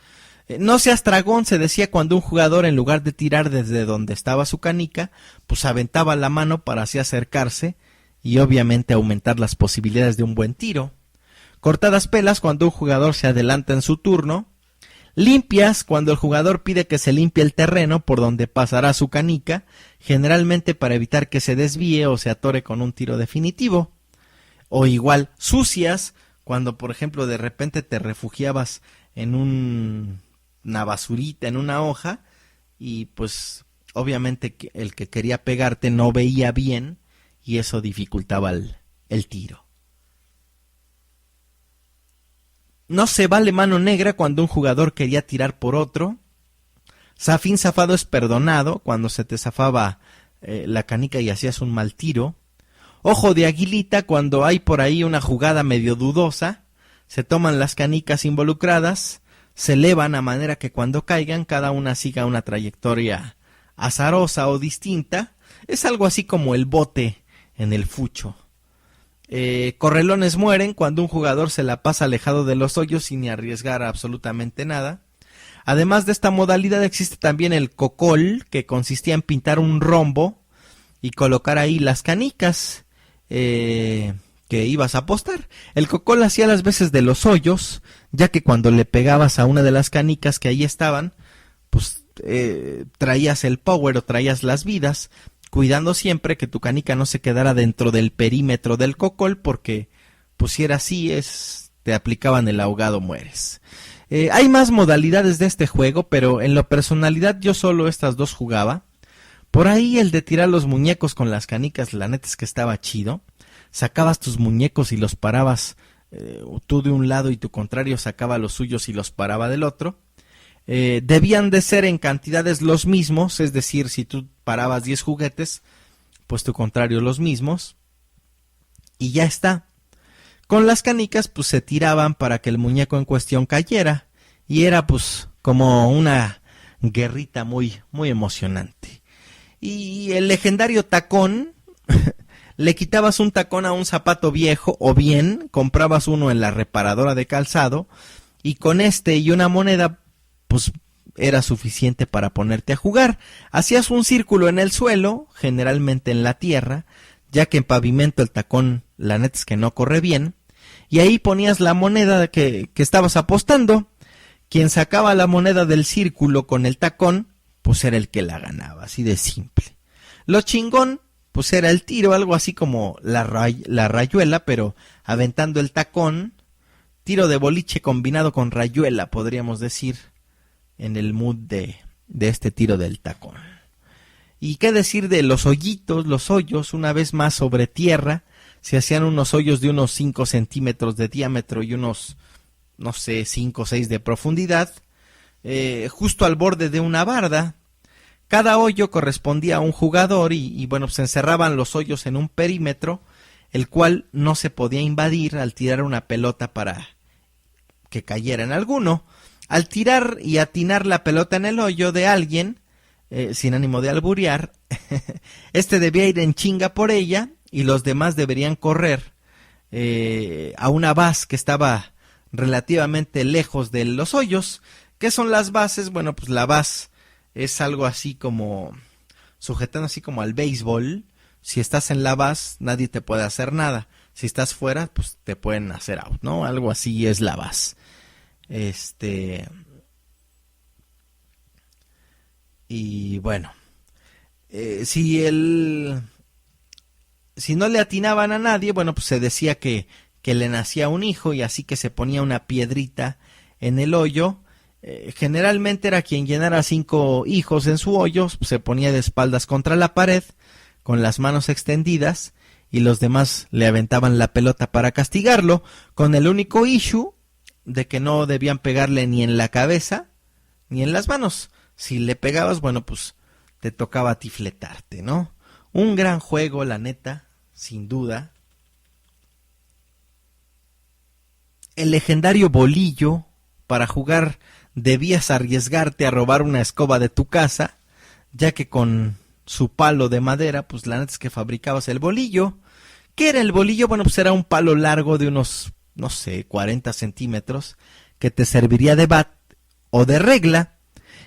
No seas tragón, se decía cuando un jugador en lugar de tirar desde donde estaba su canica, pues aventaba la mano para así acercarse y obviamente aumentar las posibilidades de un buen tiro. Cortadas pelas cuando un jugador se adelanta en su turno. Limpias cuando el jugador pide que se limpie el terreno por donde pasará su canica, generalmente para evitar que se desvíe o se atore con un tiro definitivo. O igual, sucias cuando por ejemplo de repente te refugiabas en una basurita, en una hoja, y pues obviamente el que quería pegarte no veía bien y eso dificultaba el tiro. No se vale mano negra cuando un jugador quería tirar por otro. Zafín zafado es perdonado cuando se te zafaba la canica y hacías un mal tiro. Ojo de aguilita cuando hay por ahí una jugada medio dudosa. Se toman las canicas involucradas, se elevan a manera que cuando caigan cada una siga una trayectoria azarosa o distinta. Es algo así como el bote en el fucho. Correlones mueren cuando un jugador se la pasa alejado de los hoyos sin arriesgar absolutamente nada. Además de esta modalidad existe también el cocol, que consistía en pintar un rombo y colocar ahí las canicas. que ibas a apostar. El cocol hacía las veces de los hoyos, ya que cuando le pegabas a una de las canicas que ahí estaban, pues traías el power o traías las vidas, cuidando siempre que tu canica no se quedara dentro del perímetro del cocol, porque pues si era así, te aplicaban el ahogado mueres. Hay más modalidades de este juego, pero en la personalidad yo solo estas dos jugaba. Por ahí el de tirar los muñecos con las canicas, la neta es que estaba chido. Sacabas tus muñecos y los parabas tú de un lado y tu contrario sacaba los suyos y los paraba del otro. Debían de ser en cantidades los mismos, es decir, si tú parabas 10 juguetes, pues tu contrario los mismos. Y ya está. Con las canicas pues se tiraban para que el muñeco en cuestión cayera. Y era pues como una guerrita muy, muy emocionante. Y el legendario tacón, le quitabas un tacón a un zapato viejo o bien comprabas uno en la reparadora de calzado y con este y una moneda pues era suficiente para ponerte a jugar. Hacías un círculo en el suelo, generalmente en la tierra, ya que en pavimento el tacón la neta es que no corre bien, y ahí ponías la moneda que estabas apostando. Quien sacaba la moneda del círculo con el tacón pues era el que la ganaba, así de simple. Lo chingón, pues era el tiro, algo así como la rayuela, pero aventando el tacón, tiro de boliche combinado con rayuela, podríamos decir, en el mood de este tiro del tacón. Y qué decir de los hoyitos, los hoyos, una vez más sobre tierra, se hacían unos hoyos de unos 5 centímetros de diámetro y unos, no sé, 5 o 6 de profundidad, justo al borde de una barda. Cada hoyo correspondía a un jugador y bueno, pues se encerraban los hoyos en un perímetro, el cual no se podía invadir al tirar una pelota para que cayera en alguno. Al tirar y atinar la pelota en el hoyo de alguien, sin ánimo de alburear, este debía ir en chinga por ella y los demás deberían correr a una base que estaba relativamente lejos de los hoyos. ¿Qué son las bases? Bueno, pues la base es algo así como, sujetando así como al béisbol. Si estás en la base, nadie te puede hacer nada. Si estás fuera, pues te pueden hacer out, ¿no? Algo así es la base. Y bueno, si no le atinaban a nadie, bueno, pues se decía que le nacía un hijo y así que se ponía una piedrita en el hoyo. Generalmente era quien llenara 5 hijos en su hoyo, se ponía de espaldas contra la pared, con las manos extendidas, y los demás le aventaban la pelota para castigarlo, con el único issue de que no debían pegarle ni en la cabeza, ni en las manos. Si le pegabas, bueno, pues te tocaba a ti fletarte, ¿no? Un gran juego, la neta, sin duda. El legendario bolillo, para jugar debías arriesgarte a robar una escoba de tu casa, ya que con su palo de madera, pues la neta es que fabricabas el bolillo. ¿Qué era el bolillo? Bueno, pues era un palo largo de unos, no sé, 40 centímetros, que te serviría de bat o de regla,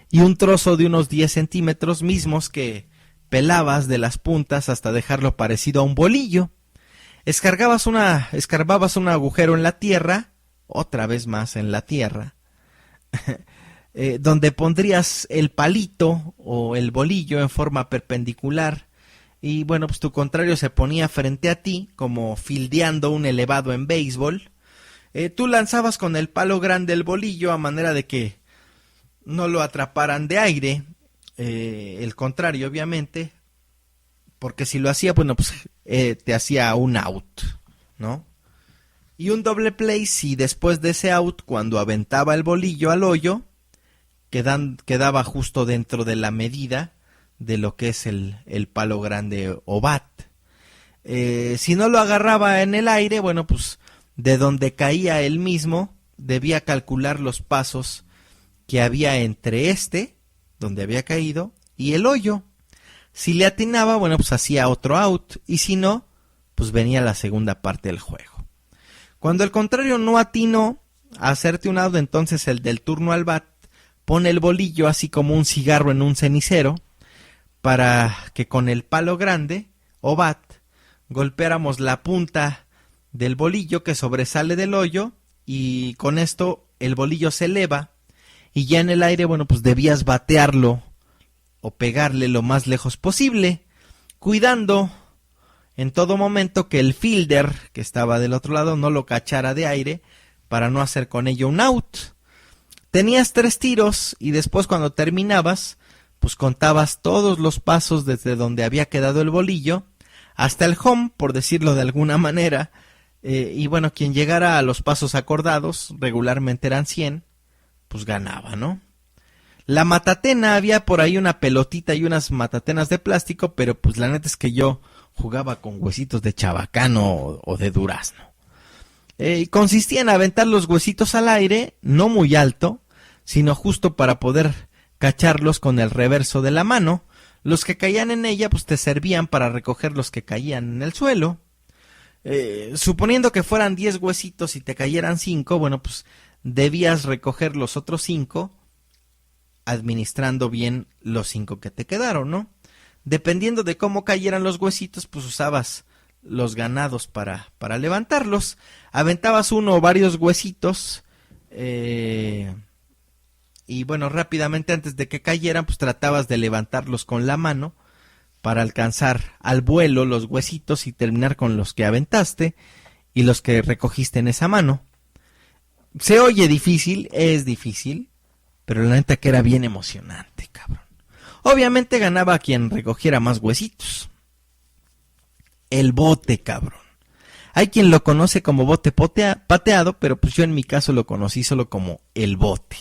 y un trozo de unos 10 centímetros mismos que pelabas de las puntas hasta dejarlo parecido a un bolillo. Escarbabas un agujero en la tierra, otra vez más en la tierra, donde pondrías el palito o el bolillo en forma perpendicular y bueno, pues tu contrario se ponía frente a ti como fildeando un elevado en béisbol. Tú lanzabas con el palo grande el bolillo a manera de que no lo atraparan de aire, el contrario obviamente, porque si lo hacía, bueno, pues te hacía un out, ¿no? Y un doble play si después de ese out, cuando aventaba el bolillo al hoyo, quedaba justo dentro de la medida de lo que es el palo grande o bat. Si no lo agarraba en el aire, bueno, pues de donde caía él mismo, debía calcular los pasos que había entre donde había caído, y el hoyo. Si le atinaba, bueno, pues hacía otro out, y si no, pues venía la segunda parte del juego. Cuando el contrario no atinó a hacerte un out, entonces el del turno al bat pone el bolillo así como un cigarro en un cenicero para que con el palo grande o bat golpeáramos la punta del bolillo que sobresale del hoyo, y con esto el bolillo se eleva, y ya en el aire, bueno, pues debías batearlo o pegarle lo más lejos posible, cuidando en todo momento que el fielder que estaba del otro lado no lo cachara de aire para no hacer con ello un out. Tenías 3 tiros y después cuando terminabas, pues contabas todos los pasos desde donde había quedado el bolillo hasta el home, por decirlo de alguna manera, y bueno, quien llegara a los pasos acordados, regularmente eran 100, pues ganaba, ¿no? La matatena, había por ahí una pelotita y unas matatenas de plástico, pero pues la neta es que yo jugaba con huesitos de chabacano o de durazno. Consistía en aventar los huesitos al aire, no muy alto, sino justo para poder cacharlos con el reverso de la mano. Los que caían en ella pues te servían para recoger los que caían en el suelo. Suponiendo que fueran 10 huesitos y te cayeran 5, bueno, pues debías recoger los otros 5 administrando bien los 5 que te quedaron, ¿no? Dependiendo de cómo cayeran los huesitos, pues usabas los ganados para levantarlos. Aventabas uno o varios huesitos y bueno, rápidamente antes de que cayeran, pues tratabas de levantarlos con la mano para alcanzar al vuelo los huesitos y terminar con los que aventaste y los que recogiste en esa mano. Se oye difícil, es difícil, pero la neta que era bien emocionante, cabrón. Obviamente ganaba quien recogiera más huesitos. El bote, cabrón. Hay quien lo conoce como bote pateado, pero pues yo en mi caso lo conocí solo como el bote.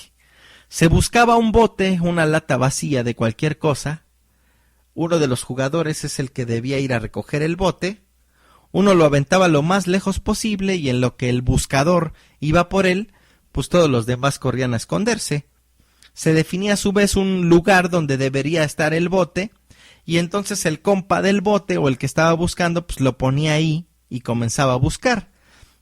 Se buscaba un bote, una lata vacía de cualquier cosa. Uno de los jugadores es el que debía ir a recoger el bote. Uno lo aventaba lo más lejos posible y en lo que el buscador iba por él, pues todos los demás corrían a esconderse. Se definía a su vez un lugar donde debería estar el bote y entonces el compa del bote o el que estaba buscando pues lo ponía ahí y comenzaba a buscar.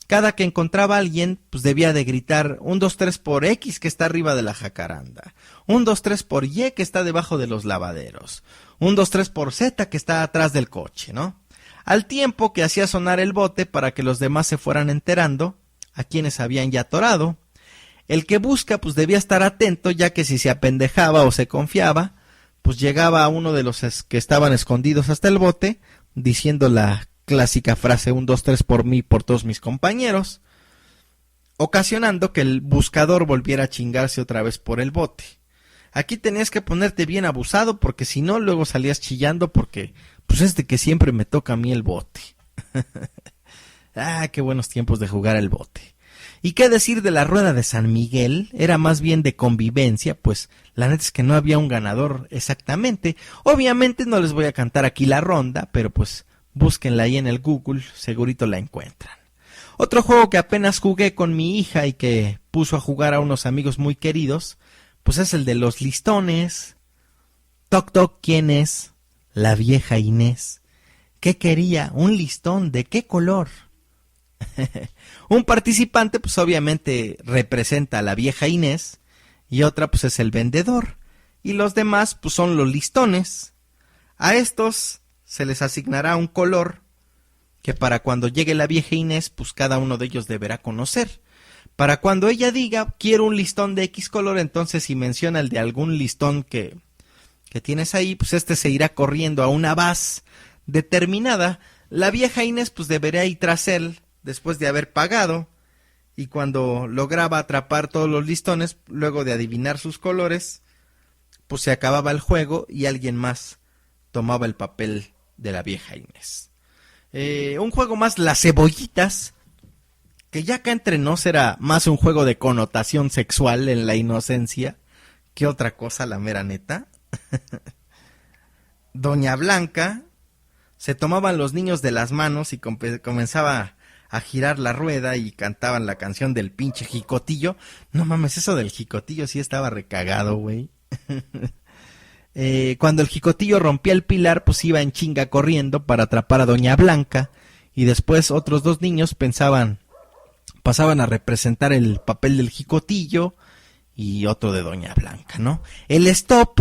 Cada que encontraba a alguien pues debía de gritar 1, 2, 3 por X que está arriba de la jacaranda, 1, 2, 3 por Y que está debajo de los lavaderos, 1, 2, 3 por Z que está atrás del coche, ¿no? Al tiempo que hacía sonar el bote para que los demás se fueran enterando a quienes habían ya atorado. El que busca pues debía estar atento, ya que si se apendejaba o se confiaba, pues llegaba a uno de los que estaban escondidos hasta el bote, diciendo la clásica frase 1, 2, 3 por mí, por todos mis compañeros, ocasionando que el buscador volviera a chingarse otra vez por el bote. Aquí tenías que ponerte bien abusado, porque si no, luego salías chillando porque pues es de que siempre me toca a mí el bote. Ah, qué buenos tiempos de jugar al bote. ¿Y qué decir de la rueda de San Miguel? Era más bien de convivencia, pues la neta es que no había un ganador exactamente. Obviamente no les voy a cantar aquí la ronda, pero pues búsquenla ahí en el Google, segurito la encuentran. Otro juego que apenas jugué con mi hija y que puso a jugar a unos amigos muy queridos, pues es el de los listones. Toc toc, ¿quién es? La vieja Inés. ¿Qué quería? Un listón, ¿de qué color? Un participante pues obviamente representa a la vieja Inés y otra pues es el vendedor y los demás pues son los listones. A estos se les asignará un color que para cuando llegue la vieja Inés pues cada uno de ellos deberá conocer. Para cuando ella diga quiero un listón de X color, entonces si menciona el de algún listón que tienes ahí, pues este se irá corriendo a una base determinada. La vieja Inés pues deberá ir tras él después de haber pagado, y cuando lograba atrapar todos los listones, luego de adivinar sus colores, pues se acababa el juego y alguien más tomaba el papel de la vieja Inés. Un juego más, las cebollitas, que ya acá entre nos era más un juego de connotación sexual en la inocencia que otra cosa, la mera neta. Doña Blanca, se tomaban los niños de las manos y comenzaba a girar la rueda y cantaban la canción del pinche jicotillo. No mames, eso del jicotillo sí estaba recagado, güey. Cuando el jicotillo rompía el pilar, pues iba en chinga corriendo para atrapar a Doña Blanca, y después otros 2 niños pasaban a representar el papel del jicotillo y otro de Doña Blanca, ¿no? El stop,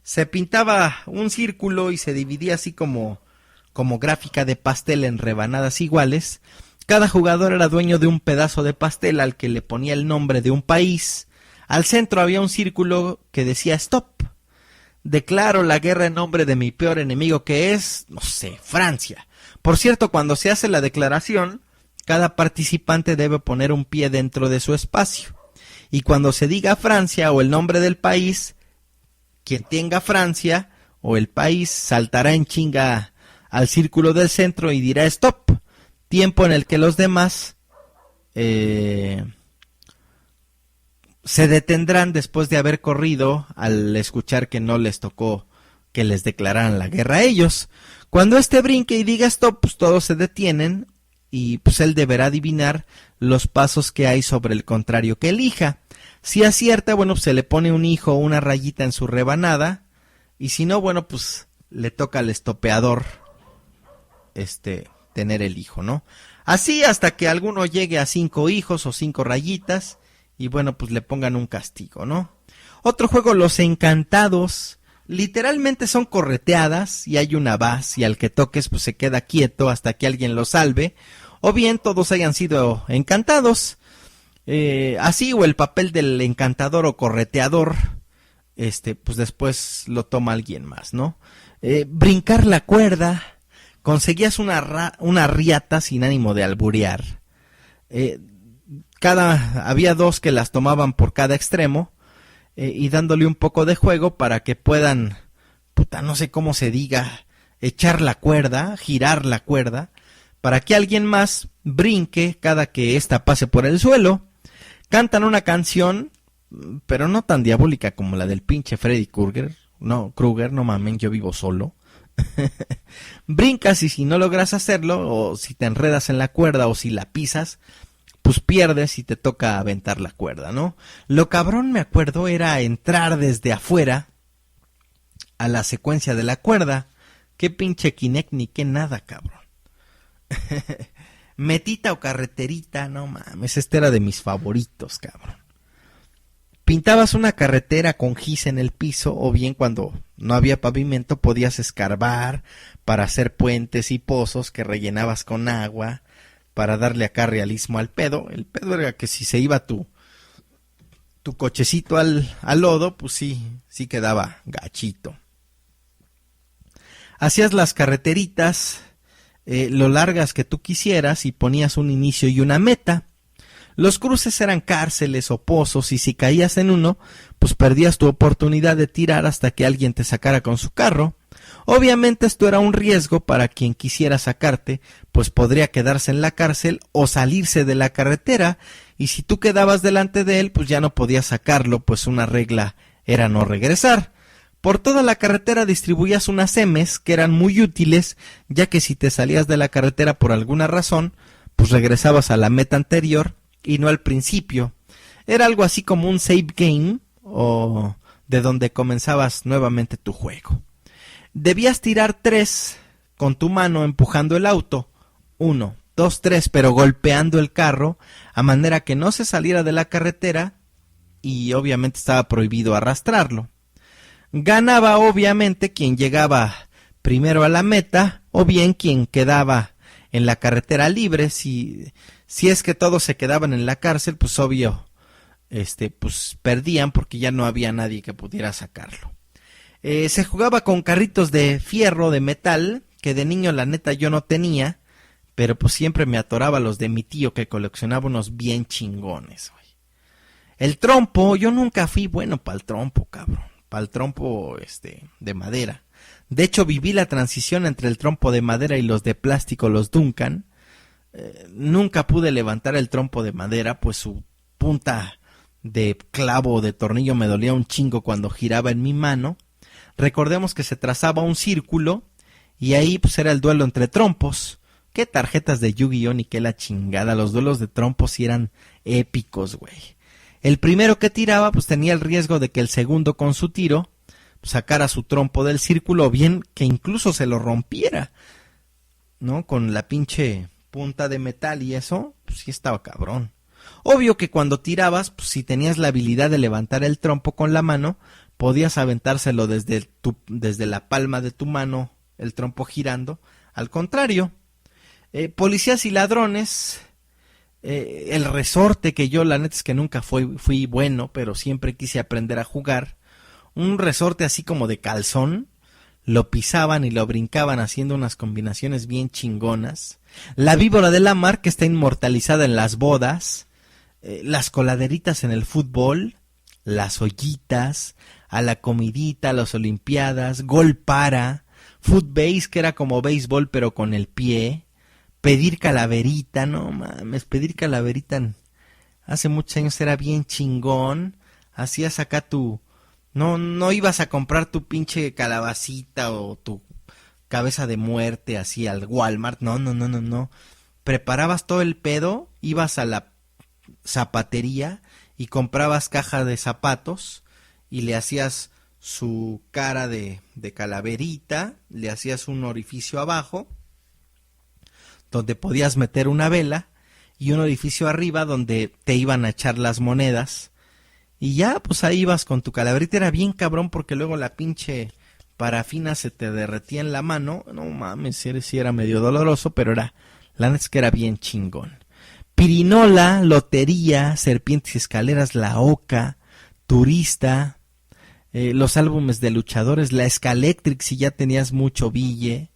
se pintaba un círculo y se dividía así como gráfica de pastel en rebanadas iguales. Cada jugador era dueño de un pedazo de pastel al que le ponía el nombre de un país. Al centro había un círculo que decía stop. Declaro la guerra en nombre de mi peor enemigo, que es, no sé, Francia. Por cierto, cuando se hace la declaración, cada participante debe poner un pie dentro de su espacio. Y cuando se diga Francia o el nombre del país, quien tenga Francia o el país saltará en chinga al círculo del centro y dirá stop. Tiempo en el que los demás se detendrán después de haber corrido al escuchar que no les tocó que les declararan la guerra a ellos. Cuando este brinque y diga stop, pues todos se detienen y pues él deberá adivinar los pasos que hay sobre el contrario que elija. Si acierta, bueno, pues se le pone un hijo o una rayita en su rebanada, y si no, bueno, pues le toca al estopeador tener el hijo, ¿no? Así hasta que alguno llegue a 5 hijos o 5 rayitas y bueno, pues le pongan un castigo, ¿no? Otro juego, los encantados. Literalmente son correteadas y hay una base y al que toques pues se queda quieto hasta que alguien lo salve, o bien todos hayan sido encantados. Así, o el papel del encantador o correteador, pues después lo toma alguien más, ¿no? Brincar la cuerda. Conseguías una riata sin ánimo de alburear. Había 2 que las tomaban por cada extremo, y dándole un poco de juego para que puedan, no sé cómo se diga, echar la cuerda, girar la cuerda, para que alguien más brinque cada que ésta pase por el suelo. Cantan una canción, pero no tan diabólica como la del pinche Freddy Krueger. No, no mamen, yo vivo solo. Brincas y si no logras hacerlo, o si te enredas en la cuerda o si la pisas, pues pierdes y te toca aventar la cuerda, ¿no? Lo cabrón, me acuerdo, era entrar desde afuera a la secuencia de la cuerda. Qué pinche Kinect ni qué nada, cabrón. Metita o carreterita, no mames, este era de mis favoritos, cabrón. Pintabas una carretera con gis en el piso, o bien cuando no había pavimento podías escarbar para hacer puentes y pozos que rellenabas con agua para darle acá realismo al pedo. El pedo era que si se iba tu cochecito al lodo, pues sí quedaba gachito. Hacías las carreteritas lo largas que tú quisieras y ponías un inicio y una meta. Los cruces eran cárceles o pozos y si caías en uno, pues perdías tu oportunidad de tirar hasta que alguien te sacara con su carro. Obviamente esto era un riesgo para quien quisiera sacarte, pues podría quedarse en la cárcel o salirse de la carretera, y si tú quedabas delante de él, pues ya no podías sacarlo, pues una regla era no regresar. Por toda la carretera distribuías unas M's que eran muy útiles, ya que si te salías de la carretera por alguna razón, pues regresabas a la meta anterior y no al principio. Era algo así como un save game, o de donde comenzabas nuevamente tu juego. Debías tirar 3 con tu mano empujando el auto, 1, 2, 3, pero golpeando el carro, a manera que no se saliera de la carretera, y obviamente estaba prohibido arrastrarlo. Ganaba obviamente quien llegaba primero a la meta, o bien quien quedaba en la carretera libre. Si es que todos se quedaban en la cárcel, pues obvio, pues perdían porque ya no había nadie que pudiera sacarlo. Se jugaba con carritos de fierro, de metal, que de niño la neta yo no tenía, pero pues siempre me atoraba los de mi tío que coleccionaba unos bien chingones, güey. El trompo, yo nunca fui bueno para el trompo, cabrón, para el trompo de madera. De hecho viví la transición entre el trompo de madera y los de plástico, los Duncan. Nunca pude levantar el trompo de madera, pues su punta de clavo o de tornillo me dolía un chingo cuando giraba en mi mano. Recordemos que se trazaba un círculo y ahí pues era el duelo entre trompos. Qué tarjetas de Yu-Gi-Oh ni qué la chingada, los duelos de trompos sí eran épicos, güey. El primero que tiraba pues tenía el riesgo de que el segundo con su tiro pues, sacara su trompo del círculo, o bien que incluso se lo rompiera, ¿no? Con la pinche punta de metal y eso, pues sí estaba cabrón. Obvio que cuando tirabas, pues si tenías la habilidad de levantar el trompo con la mano, podías aventárselo desde la palma de tu mano, el trompo girando, al contrario. Policías y ladrones, el resorte, que yo la neta es que nunca fui bueno, pero siempre quise aprender a jugar. Un resorte así como de calzón, lo pisaban y lo brincaban haciendo unas combinaciones bien chingonas. La víbora de la mar, que está inmortalizada en las bodas. Las coladeritas en el fútbol, las ollitas, a la comidita, a las olimpiadas, gol para, footbase, que era como béisbol pero con el pie, pedir calaverita, no mames, pedir calaverita hace muchos años era bien chingón. Hacías acá no ibas a comprar tu pinche calabacita o tu cabeza de muerte así al Walmart, no, preparabas todo el pedo, ibas a la zapatería y comprabas caja de zapatos y le hacías su cara de calaverita, le hacías un orificio abajo donde podías meter una vela y un orificio arriba donde te iban a echar las monedas y ya pues ahí ibas con tu calaverita. Era bien cabrón porque luego la pinche parafina se te derretía en la mano, no mames, sí era medio doloroso, pero la neta es que era bien chingón. Pirinola, lotería, serpientes y escaleras, la oca, turista, los álbumes de luchadores, la Scalectric si ya tenías mucho bille,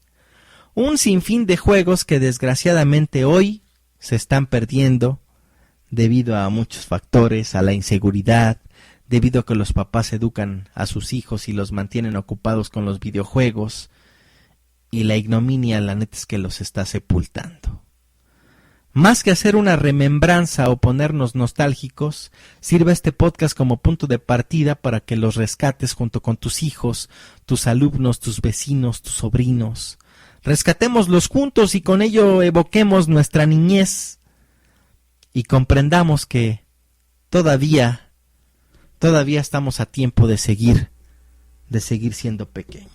un sinfín de juegos que desgraciadamente hoy se están perdiendo debido a muchos factores, a la inseguridad, debido a que los papás educan a sus hijos y los mantienen ocupados con los videojuegos, y la ignominia la neta es que los está sepultando. Más que hacer una remembranza o ponernos nostálgicos, sirve este podcast como punto de partida para que los rescates junto con tus hijos, tus alumnos, tus vecinos, tus sobrinos. Rescatémoslos juntos y con ello evoquemos nuestra niñez y comprendamos que todavía estamos a tiempo de seguir siendo pequeños.